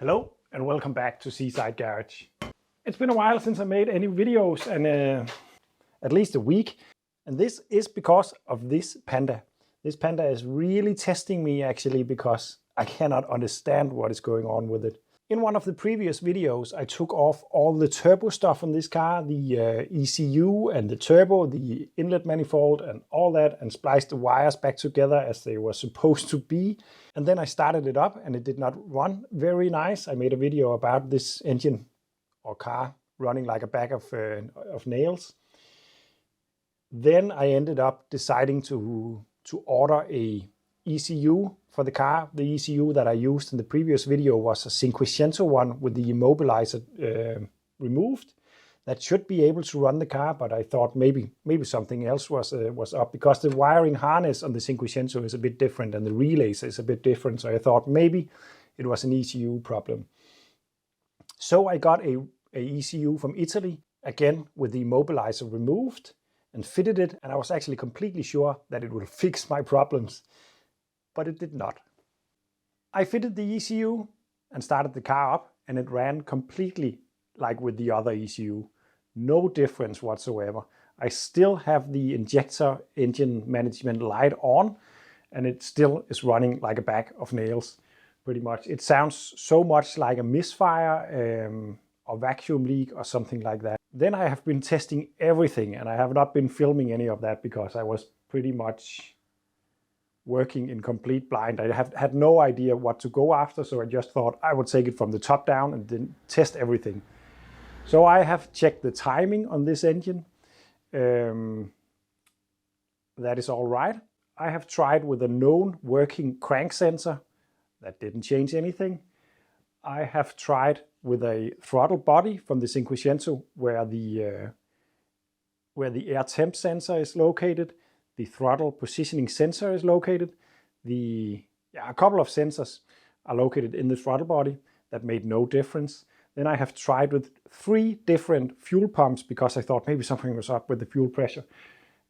Hello and welcome back to Seaside Garage. It's been a while since I made any videos, and at least a week. And this is because of this Panda. This Panda is really testing me actually, because I cannot understand what is going on with it. In one of the previous videos I took off all the turbo stuff on this car, the ECU and the turbo, the inlet manifold and all that, and spliced the wires back together as they were supposed to be. And then I started it up and it did not run very nice. I made a video about this engine or car running like a bag of nails. Then I ended up deciding to order a ECU for the car. The ECU that I used in the previous video was a Cinquecento one with the immobilizer removed. That should be able to run the car, but I thought maybe something else was up, because the wiring harness on the Cinquecento is a bit different and the relays is a bit different. So I thought maybe it was an ECU problem. So I got a ECU from Italy, again with the immobilizer removed, and fitted it, and I was actually completely sure that it would fix my problems, but it did not. I fitted the ECU and started the car up, and it ran completely like with the other ECU. No difference whatsoever. I still have the injector engine management light on, and it still is running like a bag of nails, pretty much. It sounds so much like a misfire or vacuum leak or something like that. Then I have been testing everything, and I have not been filming any of that because I was pretty much working in complete blind. I had no idea what to go after, so I just thought I would take it from the top down and then test everything. So I have checked the timing on this engine. That is all right. I have tried with a known working crank sensor. That didn't change anything. I have tried with a throttle body from the Cinquecento where the air temp sensor is located, the throttle positioning sensor is located, a couple of sensors are located in the throttle body. That made no difference. Then I have tried with 3 different fuel pumps because I thought maybe something was up with the fuel pressure.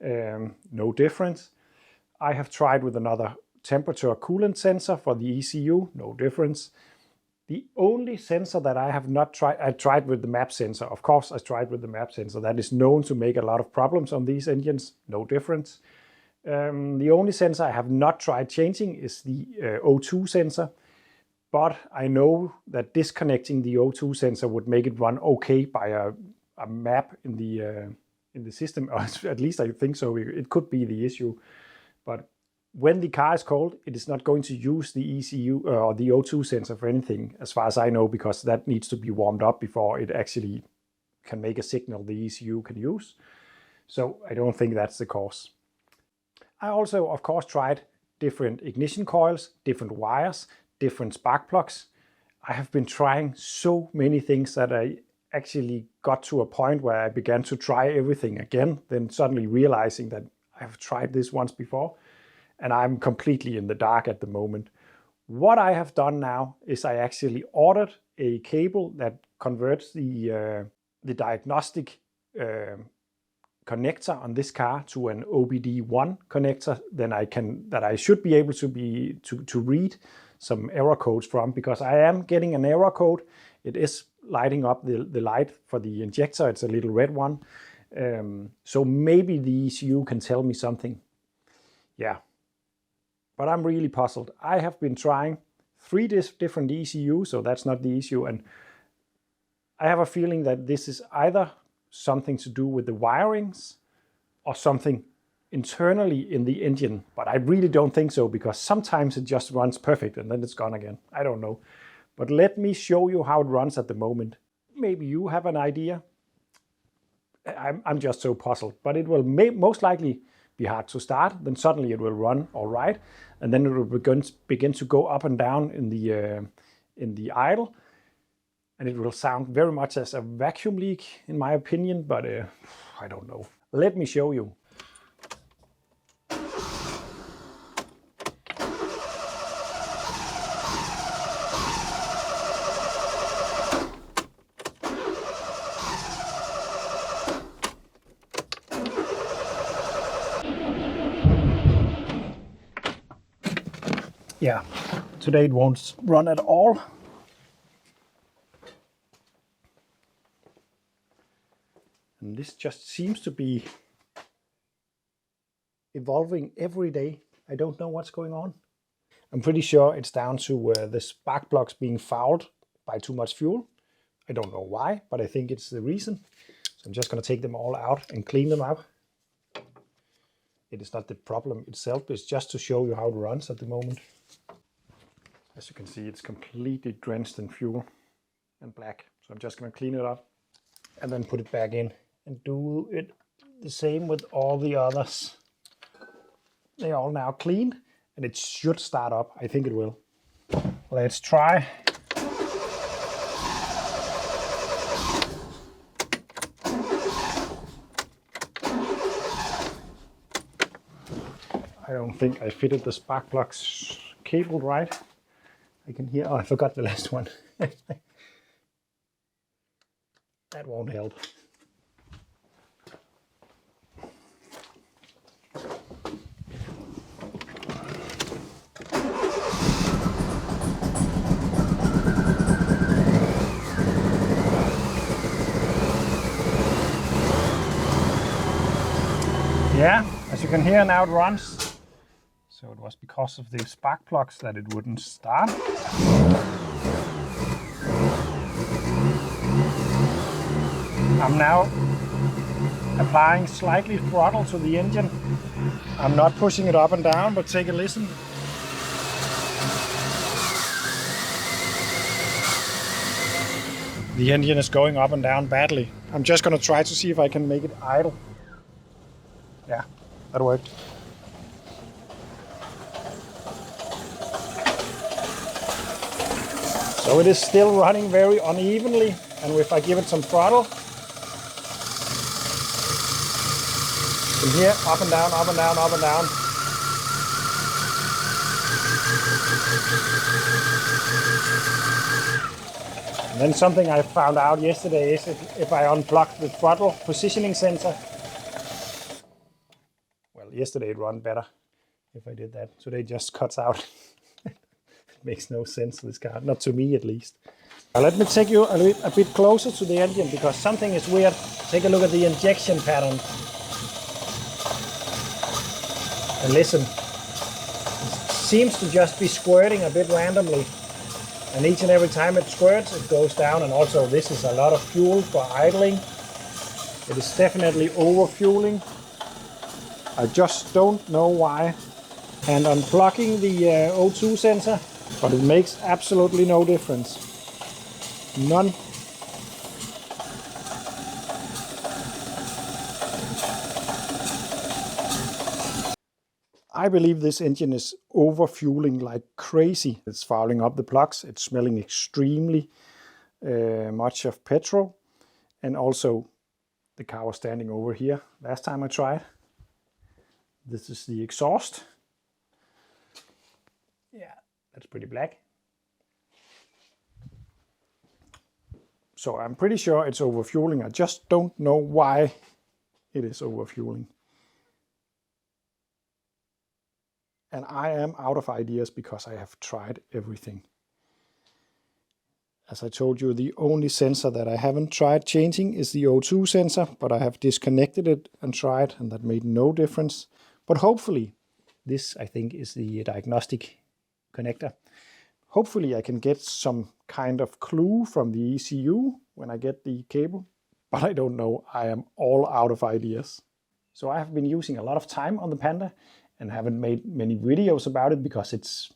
No difference. I have tried with another temperature coolant sensor for the ECU. No difference. The only sensor that I have not tried, I tried with the map sensor. Of course, I tried with the map sensor. That is known to make a lot of problems on these engines. No difference. The only sensor I have not tried changing is the O2 sensor. But I know that disconnecting the O2 sensor would make it run okay by a map in the system. Or at least I think so. It could be the issue. But when the car is cold, it is not going to use the ECU or the O2 sensor for anything, as far as I know, because that needs to be warmed up before it actually can make a signal the ECU can use. So I don't think that's the cause. I also, of course, tried different ignition coils, different wires, different spark plugs. I have been trying so many things that I actually got to a point where I began to try everything again, then suddenly realizing that I've tried this once before. And I'm completely in the dark at the moment. What I have done now is I actually ordered a cable that converts the diagnostic connector on this car to an OBD1 connector. Then I should be able to read some error codes from, because I am getting an error code. It is lighting up the light for the injector. It's a little red one. So maybe the ECU can tell me something. Yeah. But I'm really puzzled. I have been trying 3 different ECUs, so that's not the issue. And I have a feeling that this is either something to do with the wirings or something internally in the engine. But I really don't think so, because sometimes it just runs perfect and then it's gone again. I don't know. But let me show you how it runs at the moment. Maybe you have an idea. I'm just so puzzled. But it will most likely be hard to start, then suddenly it will run all right, and then it will begin to go up and down in the idle, and it will sound very much as a vacuum leak in my opinion, but I don't know. Let me show you. Yeah, today it won't run at all. And this just seems to be evolving every day. I don't know what's going on. I'm pretty sure it's down to the spark plugs being fouled by too much fuel. I don't know why, but I think it's the reason. So I'm just going to take them all out and clean them up. It is not the problem itself, it's just to show you how it runs at the moment. As you can see, it's completely drenched in fuel and black. So I'm just going to clean it up and then put it back in and do it the same with all the others. They're all now cleaned and it should start up. I think it will. Let's try. I don't think I fitted the spark plugs cable right. I can hear, oh, I forgot the last one. That won't help. Yeah, as you can hear now it runs. So it was because of the spark plugs that it wouldn't start. I'm now applying slightly throttle to the engine. I'm not pushing it up and down, but take a listen. The engine is going up and down badly. I'm just going to try to see if I can make it idle. Yeah, that worked. So it is still running very unevenly, and if I give it some throttle, from here, up and down, up and down, up and down. And then something I found out yesterday is if I unplug the throttle positioning sensor, well, yesterday it ran better if I did that. Today it just cuts out. Makes no sense, this car, not to me at least. Let me take you a bit closer to the engine because something is weird. Take a look at the injection pattern. And listen, it seems to just be squirting a bit randomly. And each and every time it squirts, it goes down. And also this is a lot of fuel for idling. It is definitely over-fueling. I just don't know why. And unplugging the O2 sensor, but it makes absolutely no difference. None. I believe this engine is over-fueling like crazy. It's fouling up the plugs. It's smelling extremely much of petrol. And also, the car was standing over here last time I tried. This is the exhaust. Yeah, that's pretty black. So I'm pretty sure it's overfueling. I just don't know why it is overfueling. And I am out of ideas because I have tried everything. As I told you, the only sensor that I haven't tried changing is the O2 sensor, but I have disconnected it and tried, and that made no difference. But hopefully, this I think is the diagnostic connector. Hopefully I can get some kind of clue from the ECU when I get the cable, but I don't know. I am all out of ideas. So I have been using a lot of time on the Panda and haven't made many videos about it because it's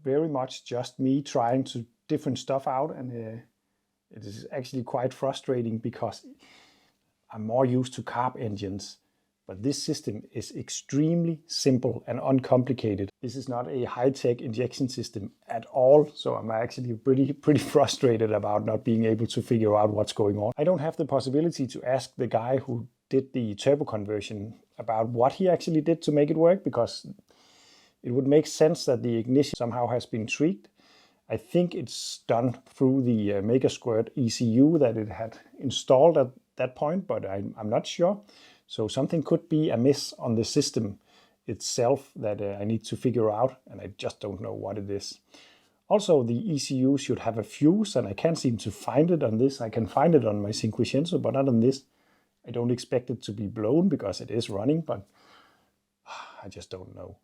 very much just me trying to different stuff out, and it is actually quite frustrating because I'm more used to carb engines. But this system is extremely simple and uncomplicated. This is not a high-tech injection system at all, so I'm actually pretty frustrated about not being able to figure out what's going on. I don't have the possibility to ask the guy who did the turbo conversion about what he actually did to make it work, because it would make sense that the ignition somehow has been tweaked. I think it's done through the MakerSquirt ECU that it had installed at that point, but I'm not sure. So something could be amiss on the system itself that I need to figure out, and I just don't know what it is. Also, the ECU should have a fuse, and I can't seem to find it on this. I can find it on my Cinquecento, but not on this. I don't expect it to be blown because it is running, but I just don't know.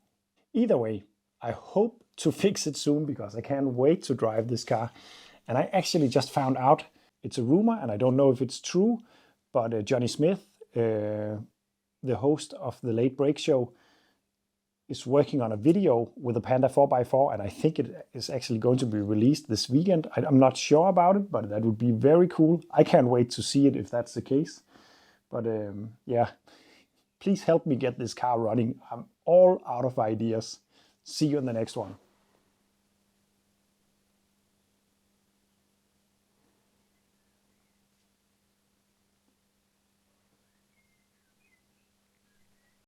Either way, I hope to fix it soon because I can't wait to drive this car. And I actually just found out, it's a rumor and I don't know if it's true, but Johnny Smith, the host of the Late Break Show, is working on a video with a Panda 4x4, and I think it is actually going to be released this weekend. I'm not sure about it, but that would be very cool. I can't wait to see it if that's the case. But yeah, please help me get this car running. I'm all out of ideas. See you in the next one.